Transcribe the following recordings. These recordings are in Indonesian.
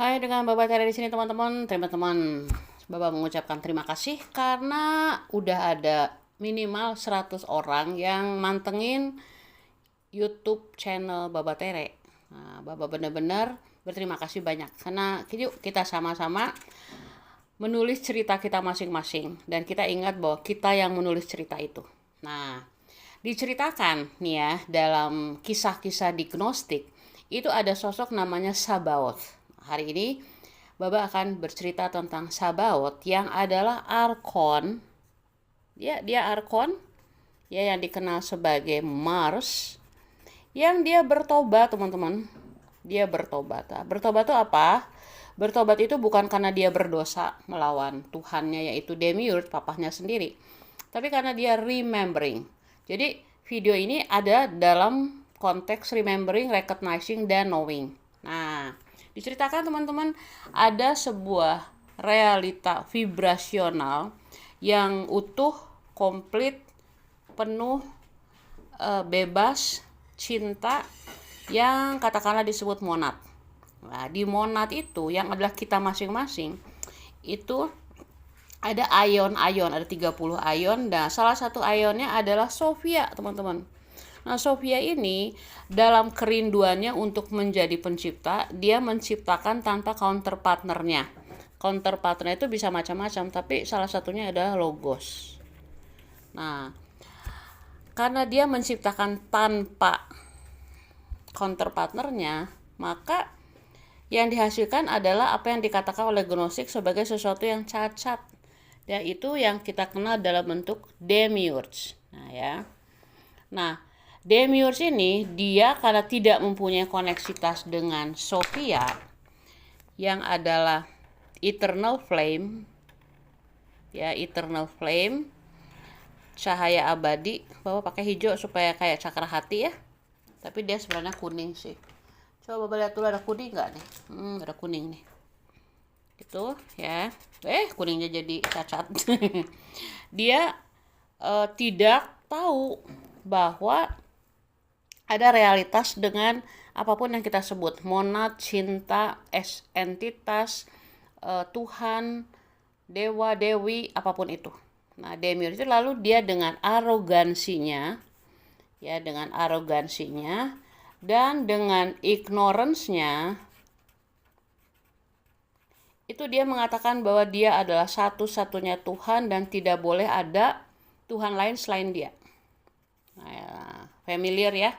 Hai, dengan Baba Tere di sini teman-teman. Teman-teman, Baba mengucapkan terima kasih karena udah ada minimal 100 orang yang mantengin YouTube channel Baba Tere. Nah, Baba benar-benar berterima kasih banyak karena yuk kita sama-sama menulis cerita kita masing-masing dan kita ingat bahwa kita yang menulis cerita itu. Nah, diceritakan nih ya dalam kisah-kisah di Gnostik itu ada sosok namanya Sabaoth. Hari ini Baba akan bercerita tentang Sabaoth yang adalah Arkon. Dia Arkon ya yang dikenal sebagai Mars yang dia bertobat, teman-teman. Dia bertobat. Nah, bertobat itu apa? Bertobat itu bukan karena dia berdosa melawan Tuhannya yaitu Demiurge, papahnya sendiri. Tapi karena dia remembering. Jadi video ini ada dalam konteks remembering, recognizing, dan knowing. Nah, diceritakan teman-teman ada sebuah realita vibrasional yang utuh, komplit, penuh, bebas, cinta yang katakanlah disebut monad. Nah, di monad itu yang adalah kita masing-masing itu ada ion-ion, ada 30 ion. Dan salah satu ionnya adalah Sophia, teman-teman. Nah, Sophia ini dalam kerinduannya untuk menjadi pencipta, dia menciptakan tanpa counterpartnernya. Counterpartner itu bisa macam-macam, tapi salah satunya adalah logos. Nah, karena dia menciptakan tanpa counterpartnernya, maka yang dihasilkan adalah apa yang dikatakan oleh Gnostik sebagai sesuatu yang cacat, yaitu yang kita kenal dalam bentuk demiurge. Nah, demiurge ini dia karena tidak mempunyai koneksitas dengan Sophia yang adalah eternal flame, ya eternal flame, cahaya abadi. Bapak pakai hijau supaya kayak cakra hati ya, tapi dia sebenarnya kuning sih. Coba Bapak lihat dulu ada kuning nggak nih? Ada kuning nih. Gitu ya. Kuningnya jadi cacat. Dia tidak tahu bahwa ada realitas dengan apapun yang kita sebut monad, cinta, entitas, Tuhan, dewa, dewi, apapun itu. Nah, Demiurge itu lalu dia dengan arogansinya dan dengan ignorance-nya itu dia mengatakan bahwa dia adalah satu-satunya Tuhan dan tidak boleh ada Tuhan lain selain dia. Nah, familiar ya.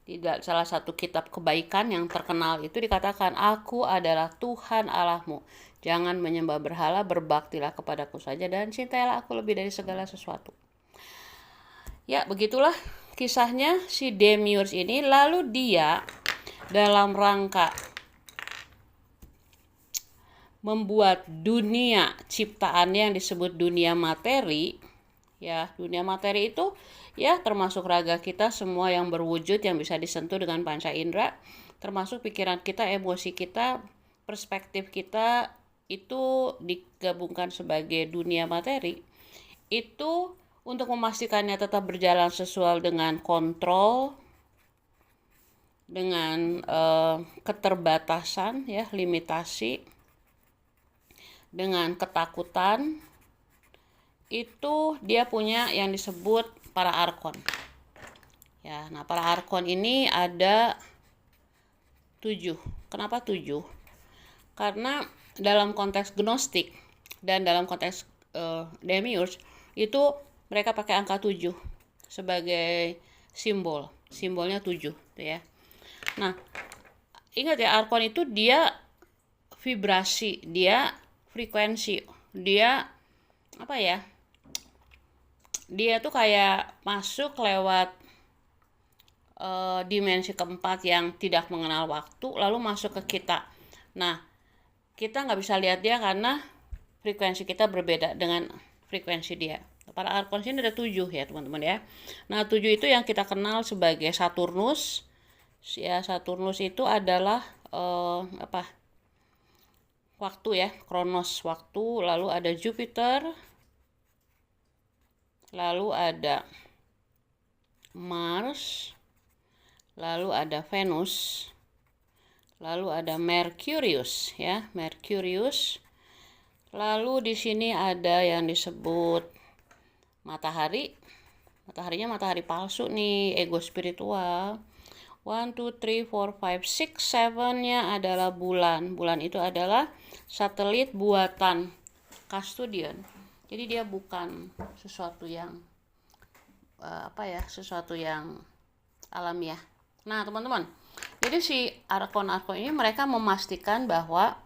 Di salah satu kitab kebaikan yang terkenal itu dikatakan, aku adalah Tuhan Allahmu. Jangan menyembah berhala, berbaktilah kepadaku saja dan cintailah aku lebih dari segala sesuatu. Ya, begitulah kisahnya si Demiurge ini. Lalu dia dalam rangka membuat dunia ciptaannya yang disebut dunia materi. Ya, dunia materi itu ya termasuk raga kita semua yang berwujud yang bisa disentuh dengan panca indera, termasuk pikiran kita, emosi kita, perspektif kita itu digabungkan sebagai dunia materi. Itu untuk memastikannya tetap berjalan sesuai dengan kontrol, dengan keterbatasan ya, limitasi, dengan ketakutan, itu dia punya yang disebut para arkon. Ya, nah para arkon ini ada 7. Kenapa 7? Karena dalam konteks Gnostik dan dalam konteks Demiurge itu mereka pakai angka 7 sebagai simbol. Simbolnya 7 tuh ya. Nah, ingat ya, arkon itu dia vibrasi, dia frekuensi, dia apa ya? Dia tuh kayak masuk lewat dimensi keempat yang tidak mengenal waktu lalu masuk ke kita. Nah, kita nggak bisa lihat dia karena frekuensi kita berbeda dengan frekuensi dia. Para arkon ini ada 7 ya teman-teman ya. Nah, 7 itu yang kita kenal sebagai Saturnus. Ya, Saturnus itu adalah waktu ya, kronos waktu. Lalu ada Jupiter, lalu ada Mars, lalu ada Venus, Lalu ada Mercurius ya, Mercurius. Lalu di sini ada yang disebut matahari. Mataharinya matahari palsu nih, ego spiritual. 1, 2, 3, 4, 5, 6, 7-nya adalah bulan. Bulan itu adalah satelit buatan Custodian. Jadi dia bukan sesuatu yang sesuatu yang alamiah. Nah, teman-teman, jadi si arkon-arkon ini mereka memastikan bahwa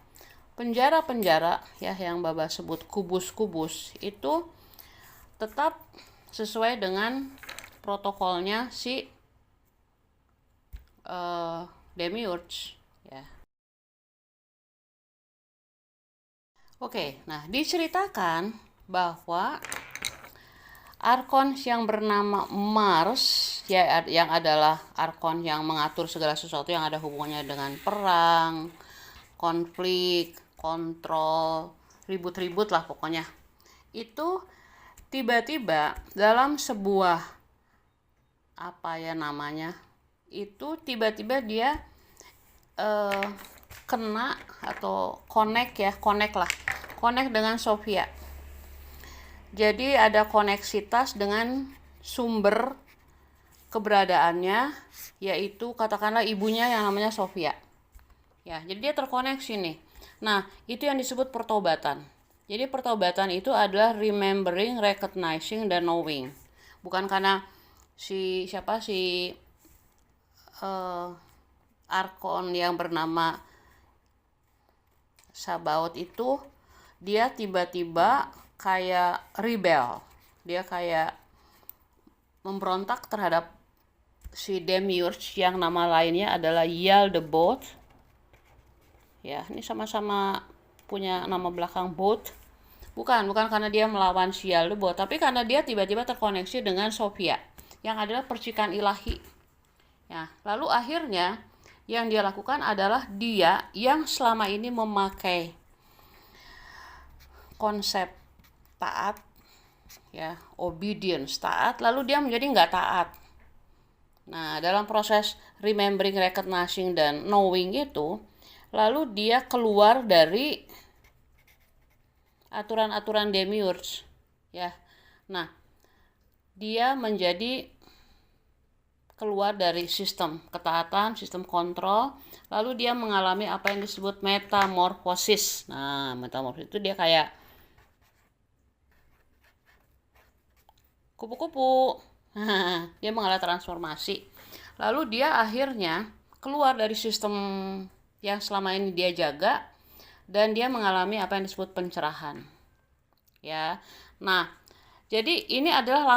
penjara-penjara ya yang Baba sebut kubus-kubus itu tetap sesuai dengan protokolnya si Demiurge ya. Oke, nah diceritakan bahwa arkon yang bernama Mars ya, yang adalah arkon yang mengatur segala sesuatu yang ada hubungannya dengan perang, konflik, kontrol, ribut-ribut lah pokoknya. Itu tiba-tiba dalam sebuah itu tiba-tiba dia kena atau connect dengan Sofia. Jadi ada koneksitas dengan sumber keberadaannya, yaitu katakanlah ibunya yang namanya Sofia. Ya, jadi dia terkoneksi nih. Nah, itu yang disebut pertobatan. Jadi pertobatan itu adalah remembering, recognizing, dan knowing. Bukan karena si arkon yang bernama Sabaoth itu dia tiba-tiba kayak rebel. Dia kayak memberontak terhadap si Demiurge yang nama lainnya adalah Yaldabaoth. Ya, ini sama-sama punya nama belakang Both. Bukan karena dia melawan si Yaldabaoth, tapi karena dia tiba-tiba terkoneksi dengan Sophia yang adalah percikan ilahi. Ya, lalu akhirnya yang dia lakukan adalah dia yang selama ini memakai konsep taat, ya, obedience, taat, lalu dia menjadi nggak taat. Nah, dalam proses remembering, recognizing, dan knowing itu, lalu dia keluar dari aturan-aturan Demiurge, ya. Nah, dia menjadi keluar dari sistem ketaatan, sistem kontrol, lalu dia mengalami apa yang disebut metamorfosis. Nah, metamorfosis itu dia kayak kupu-kupu. Dia mengalami transformasi. Lalu dia akhirnya keluar dari sistem yang selama ini dia jaga dan dia mengalami apa yang disebut pencerahan. Ya. Nah, jadi ini adalah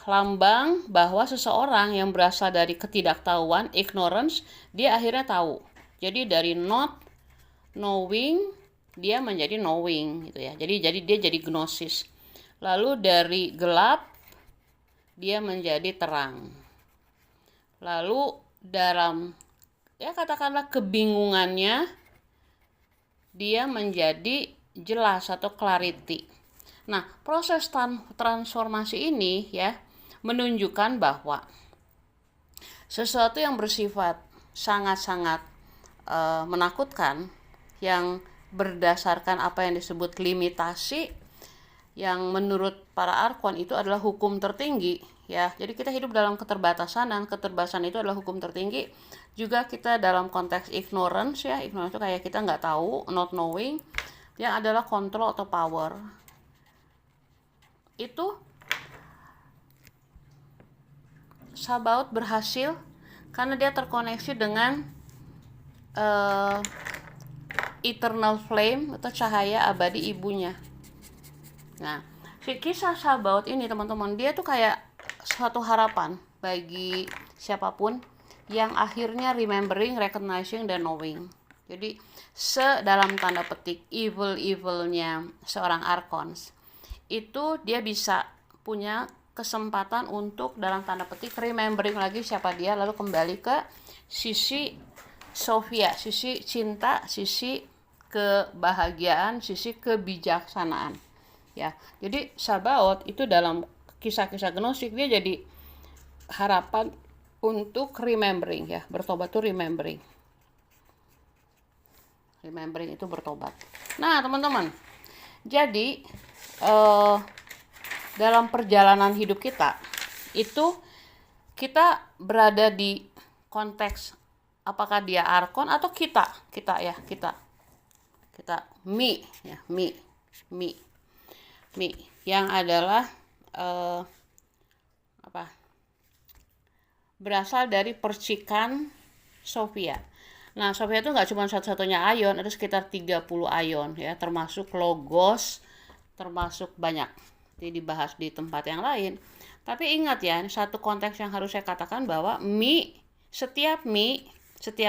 lambang bahwa seseorang yang berasal dari ketidaktahuan, ignorance, dia akhirnya tahu. Jadi dari not knowing dia menjadi knowing gitu ya. Jadi dia jadi gnosis. Lalu dari gelap dia menjadi terang. Lalu dalam katakanlah kebingungannya dia menjadi jelas atau clarity. Nah, proses transformasi ini ya menunjukkan bahwa sesuatu yang bersifat sangat-sangat menakutkan, yang berdasarkan apa yang disebut limitasi, yang menurut para arkon itu adalah hukum tertinggi, ya. Jadi kita hidup dalam keterbatasan dan keterbatasan itu adalah hukum tertinggi. Juga kita dalam konteks ignorance, ya. Ignorance itu kayak kita nggak tahu, not knowing, yang adalah control atau power. Itu Sabaoth berhasil karena dia terkoneksi dengan eternal flame atau cahaya abadi ibunya. Nah, kisah Sabaoth ini teman-teman, dia tuh kayak suatu harapan bagi siapapun yang akhirnya remembering, recognizing, dan knowing. Jadi dalam tanda petik evil-evilnya seorang arkons itu dia bisa punya kesempatan untuk dalam tanda petik remembering lagi siapa dia, lalu kembali ke sisi Sophia, sisi cinta, sisi kebahagiaan, sisi kebijaksanaan. Ya, jadi Sabaoth itu dalam kisah-kisah gnostik dia jadi harapan untuk remembering, ya, bertobat tuh remembering. Remembering itu bertobat. Nah, teman-teman, jadi dalam perjalanan hidup kita itu kita berada di konteks apakah dia arkon atau kita me ya, me yang adalah berasal dari percikan Sophia. Nah, Sophia itu nggak cuma satu-satunya ion, ada sekitar 30 ion ya, termasuk logos, termasuk banyak. Jadi dibahas di tempat yang lain. Tapi ingat ya, satu konteks yang harus saya katakan bahwa setiap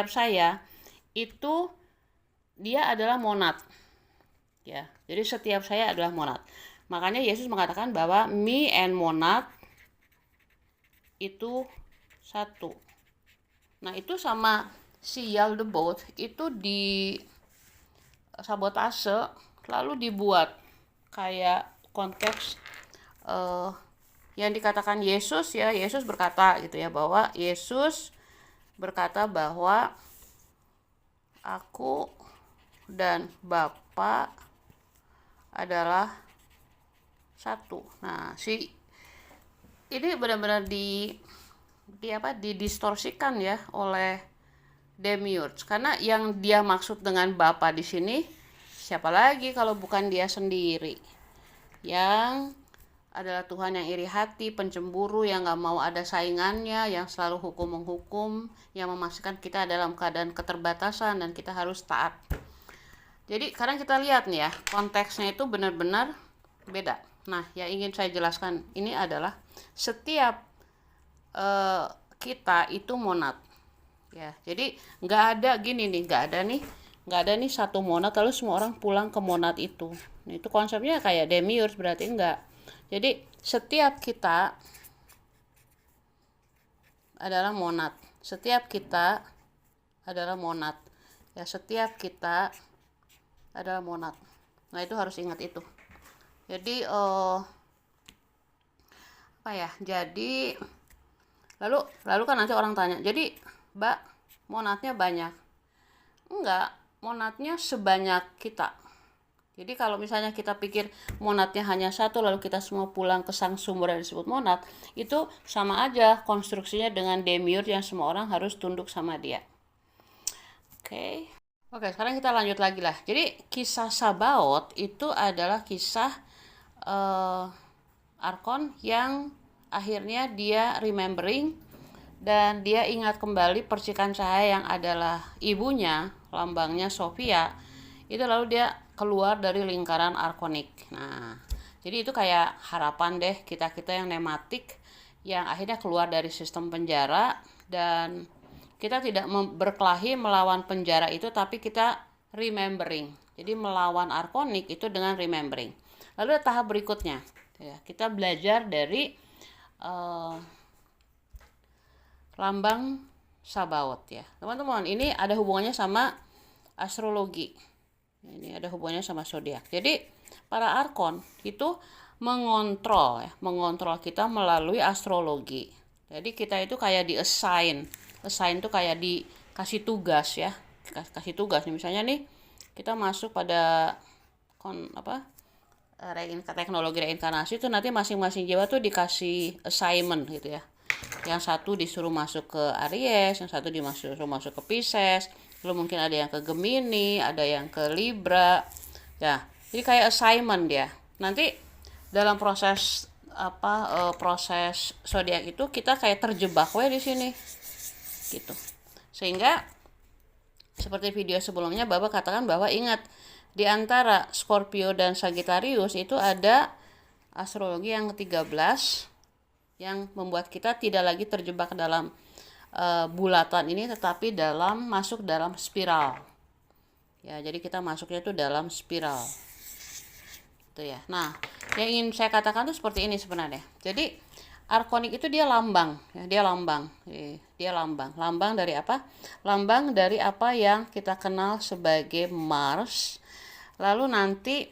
saya itu dia adalah monad. Ya, jadi setiap saya adalah monad. Makanya Yesus mengatakan bahwa me and monad itu satu. Nah, itu sama si Yaldebout itu di sabotase, lalu dibuat kayak konteks yang dikatakan Yesus ya. Yesus berkata gitu ya, bahwa Yesus berkata bahwa aku dan Bapa adalah satu. Nah, ini benar-benar didistorsikan ya oleh Demiurge, karena yang dia maksud dengan Bapa di sini siapa lagi kalau bukan dia sendiri, yang adalah Tuhan yang iri hati, pencemburu, yang gak mau ada saingannya, yang selalu hukum menghukum, yang memastikan kita dalam keadaan keterbatasan dan kita harus taat. Jadi sekarang kita lihat nih ya, konteksnya itu benar-benar beda. Nah, yang ingin saya jelaskan ini adalah setiap kita itu monad. Ya, jadi nggak ada nih satu monad lalu semua orang pulang ke monad itu. Nah, itu konsepnya kayak Demiurge, berarti enggak. Jadi setiap kita adalah monad. Setiap kita adalah monad. Ya, setiap kita adalah monad. Nah, itu harus ingat itu. Jadi Jadi lalu kan nanti orang tanya, jadi Mbak, monadnya banyak? Enggak, monadnya sebanyak kita. Jadi kalau misalnya kita pikir monadnya hanya satu lalu kita semua pulang ke sang sumber yang disebut monad, itu sama aja konstruksinya dengan Demiurge yang semua orang harus tunduk sama dia. Oke, sekarang kita lanjut lagi lah. Jadi kisah Sabaoth itu adalah kisah arkon yang akhirnya dia remembering dan dia ingat kembali percikan cahaya yang adalah ibunya, lambangnya Sophia, itu lalu dia keluar dari lingkaran arkonik. Nah, jadi itu kayak harapan deh kita yang nematik, yang akhirnya keluar dari sistem penjara, dan kita tidak berkelahi melawan penjara itu, tapi kita remembering. Jadi melawan arkonik itu dengan remembering. Lalu ada tahap berikutnya, ya, kita belajar dari lambang Sabaoth ya. Teman-teman, ini ada hubungannya sama astrologi. Ini ada hubungannya sama zodiak. Jadi para arkon itu mengontrol kita melalui astrologi. Jadi kita itu kayak assign itu kayak dikasih tugas ya. Kasih tugas nih, misalnya nih kita masuk pada teknologi reinkarnasi itu nanti masing-masing jiwa tuh dikasih assignment gitu ya. Yang satu disuruh masuk ke Aries, yang satu disuruh masuk ke Pisces, lalu mungkin ada yang ke Gemini, ada yang ke Libra. Ya, jadi kayak assignment dia. Nanti dalam proses proses zodiak itu kita kayak terjebak di sini. Gitu. Sehingga seperti video sebelumnya Bapak katakan bahwa ingat, di antara Scorpio dan Sagittarius itu ada astrologi yang ke-13 yang membuat kita tidak lagi terjebak dalam bulatan ini, tetapi masuk dalam spiral. Ya, jadi kita masuknya itu dalam spiral. Itu ya. Nah, yang ingin saya katakan itu seperti ini sebenarnya. Jadi arkonik itu dia lambang, ya, dia lambang dari apa? Lambang dari apa yang kita kenal sebagai Mars. Lalu nanti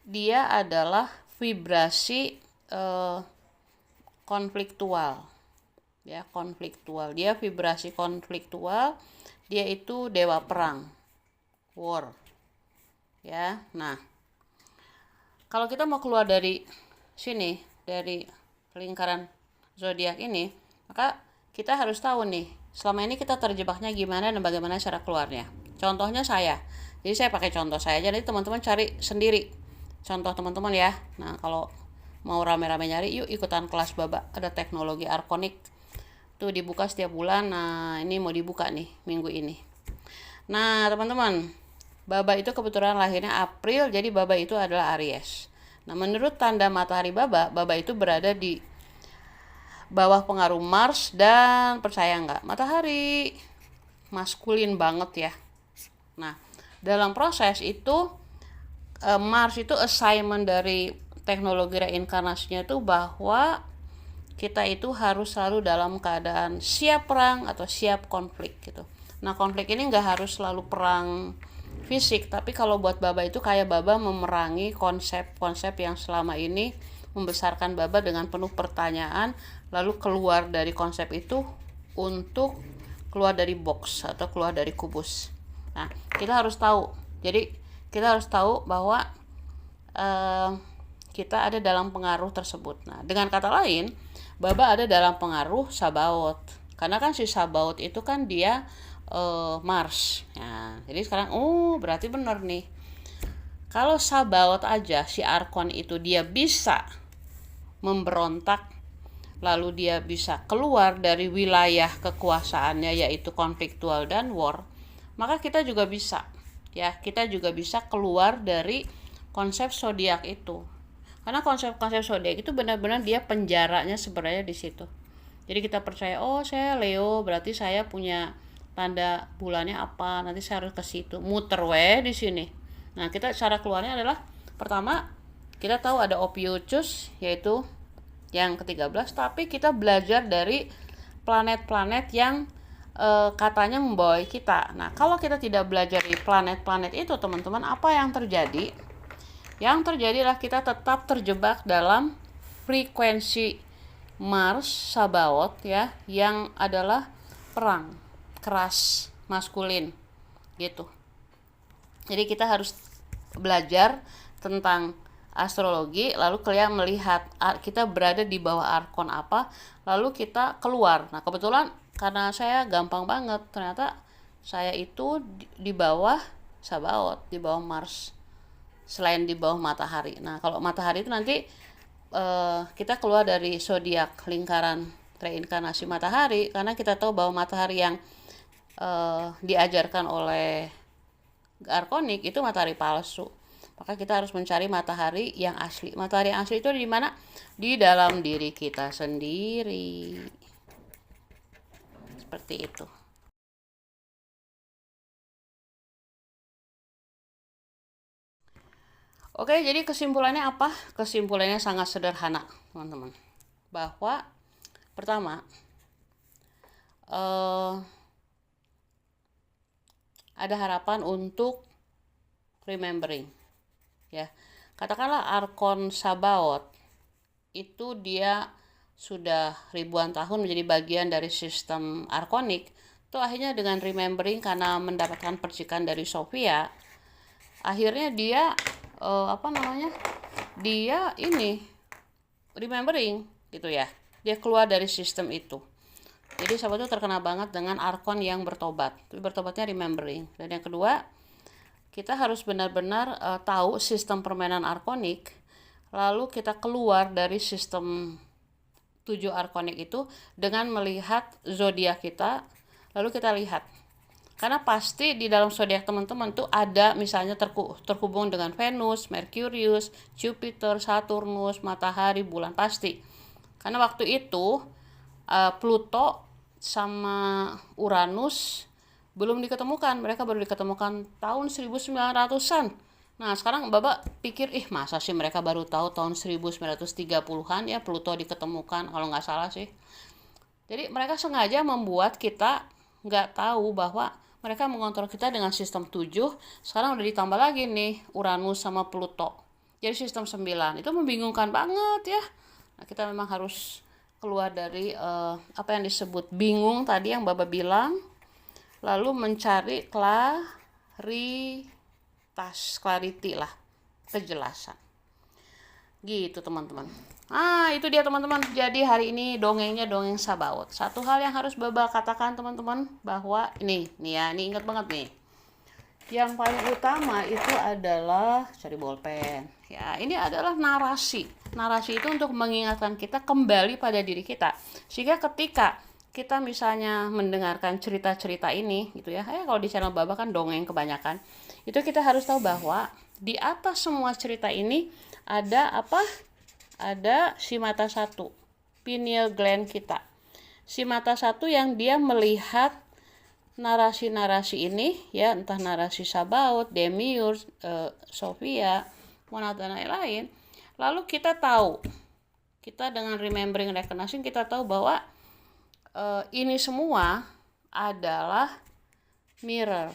dia adalah vibrasi konfliktual. Ya, konfliktual. Dia vibrasi konfliktual, dia itu dewa perang. war. Ya, nah kalau kita mau keluar dari sini, dari lingkaran zodiak ini, maka kita harus tahu nih, selama ini kita terjebaknya gimana dan bagaimana cara keluarnya. Contohnya saya, jadi saya pakai contoh saya aja, jadi teman-teman cari sendiri contoh teman-teman ya. Nah, kalau mau rame-rame nyari, yuk ikutan kelas Baba, ada teknologi arkonik tuh dibuka setiap bulan. Nah, ini mau dibuka nih minggu ini. Nah, teman-teman, Baba itu kebetulan lahirnya April, jadi Baba itu adalah Aries. Nah, menurut tanda matahari Baba, Baba itu berada di bawah pengaruh Mars, dan percaya nggak, matahari maskulin banget ya. Nah, dalam proses itu Mars itu assignment dari teknologi reinkarnasinya itu bahwa kita itu harus selalu dalam keadaan siap perang atau siap konflik gitu. Nah, konflik ini nggak harus selalu perang fisik, tapi kalau buat Baba itu kayak Baba memerangi konsep-konsep yang selama ini membesarkan Baba dengan penuh pertanyaan, lalu keluar dari konsep itu untuk keluar dari box atau keluar dari kubus. Nah, kita harus tahu. Jadi, kita harus tahu bahwa kita ada dalam pengaruh tersebut. Nah, dengan kata lain, Baba ada dalam pengaruh Sabaoth. Karena kan si Sabaoth itu kan dia Mars. Nah, jadi sekarang berarti benar nih. Kalau Sabaoth aja si Arkon itu dia bisa memberontak, lalu dia bisa keluar dari wilayah kekuasaannya yaitu konfliktual dan war, maka kita juga bisa. Ya, kita juga bisa keluar dari konsep zodiak itu. Karena konsep-konsep zodiak itu benar-benar dia penjaranya sebenarnya di situ. Jadi kita percaya, saya Leo, berarti saya punya tanda bulannya apa, nanti saya harus ke situ, muter di sini. Nah, kita cara keluarnya adalah pertama kita tahu ada Ophiuchus, yaitu yang ke-13, tapi kita belajar dari planet-planet yang katanya membawai kita. Nah, kalau kita tidak belajar di planet-planet itu, teman-teman, apa yang terjadi? Yang terjadi adalah kita tetap terjebak dalam frekuensi Mars Sabaoth ya, yang adalah perang keras maskulin gitu. Jadi kita harus belajar tentang astrologi, lalu kalian melihat kita berada di bawah arkon apa, lalu kita keluar. Nah, kebetulan karena saya gampang banget, ternyata saya itu di bawah Sabaoth, di bawah Mars, selain di bawah matahari. Nah, kalau matahari itu nanti kita keluar dari zodiak lingkaran reinkarnasi matahari, karena kita tahu bahwa matahari yang diajarkan oleh arkonik itu matahari palsu. Maka kita harus mencari matahari yang asli. Matahari yang asli itu di mana? Di dalam diri kita sendiri. Seperti itu. Oke, jadi kesimpulannya apa? Kesimpulannya sangat sederhana, teman-teman. Bahwa pertama, ada harapan untuk remembering. Ya, katakanlah Arkon Sabaoth itu dia sudah ribuan tahun menjadi bagian dari sistem arkonik. Itu akhirnya dengan remembering karena mendapatkan percikan dari Sophia, akhirnya dia dia ini remembering gitu ya, dia keluar dari sistem itu. Jadi sahabat itu terkena banget dengan arkon yang bertobat, tapi bertobatnya remembering. Dan yang kedua, kita harus benar-benar tahu sistem permainan arkonik, lalu kita keluar dari sistem 7 arkonik itu dengan melihat zodiak kita, lalu kita lihat. Karena pasti di dalam zodiak teman-teman tuh ada misalnya terhubung dengan Venus, Merkurius, Jupiter, Saturnus, matahari, bulan, pasti. Karena waktu itu Pluto sama Uranus belum diketemukan, mereka baru diketemukan tahun 1900-an. Nah, sekarang Bapak pikir, masa sih mereka baru tahu tahun 1930-an ya Pluto diketemukan, kalau nggak salah sih. Jadi mereka sengaja membuat kita nggak tahu bahwa mereka mengontrol kita dengan sistem 7, sekarang udah ditambah lagi nih Uranus sama Pluto. Jadi sistem 9, itu membingungkan banget ya. Nah, kita memang harus keluar dari apa yang disebut bingung tadi yang Bapak bilang, lalu mencari clarity lah, kejelasan. Gitu teman-teman. Itu dia teman-teman. Jadi hari ini dongengnya dongeng Sabaoth. Satu hal yang harus Baba katakan teman-teman, bahwa ini ingat banget nih. Yang paling utama itu adalah cari bolpen. Ya, ini adalah narasi. Narasi itu untuk mengingatkan kita kembali pada diri kita. Sehingga ketika kita misalnya mendengarkan cerita-cerita ini gitu ya. Kalau di channel Baba kan dongeng kebanyakan. Itu kita harus tahu bahwa di atas semua cerita ini ada apa? Ada si mata satu, pineal gland kita. Si mata satu yang dia melihat narasi-narasi ini ya, entah narasi Sabaoth, Demiurge, Sophia, Monad dan lain-lain. Lalu kita tahu, kita dengan remembering recognition kita tahu bahwa ini semua adalah mirror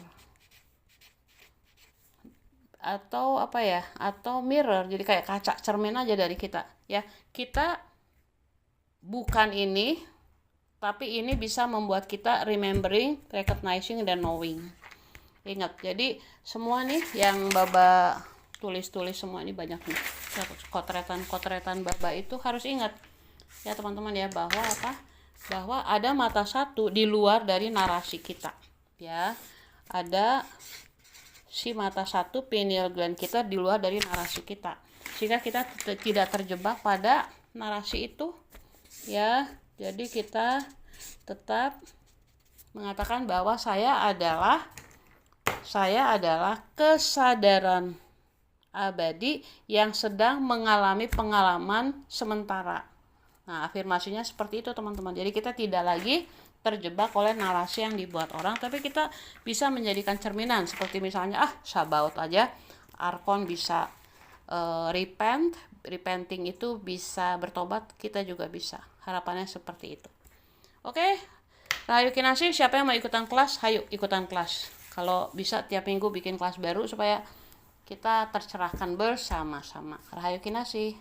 atau atau mirror, jadi kayak kaca cermin aja dari kita ya. Kita bukan ini, tapi ini bisa membuat kita remembering, recognizing, dan knowing. Ingat, jadi semua nih yang Baba tulis semua ini banyak nih kotretan Baba itu harus ingat ya teman-teman ya, bahwa ada mata satu di luar dari narasi kita ya. Ada si mata satu, pineal gland kita di luar dari narasi kita, sehingga kita tidak terjebak pada narasi itu ya. Jadi kita tetap mengatakan bahwa saya adalah kesadaran abadi yang sedang mengalami pengalaman sementara. Nah, afirmasinya seperti itu teman-teman. Jadi kita tidak lagi terjebak oleh narasi yang dibuat orang, tapi kita bisa menjadikan cerminan. Seperti misalnya Sabaoth aja, Arkon bisa repenting itu bisa bertobat, kita juga bisa. Harapannya seperti itu. Oke, Rahayu Kinasih, siapa yang mau ikutan kelas? Hayu ikutan kelas. Kalau bisa tiap minggu bikin kelas baru supaya kita tercerahkan bersama-sama. Rahayu Kinasih.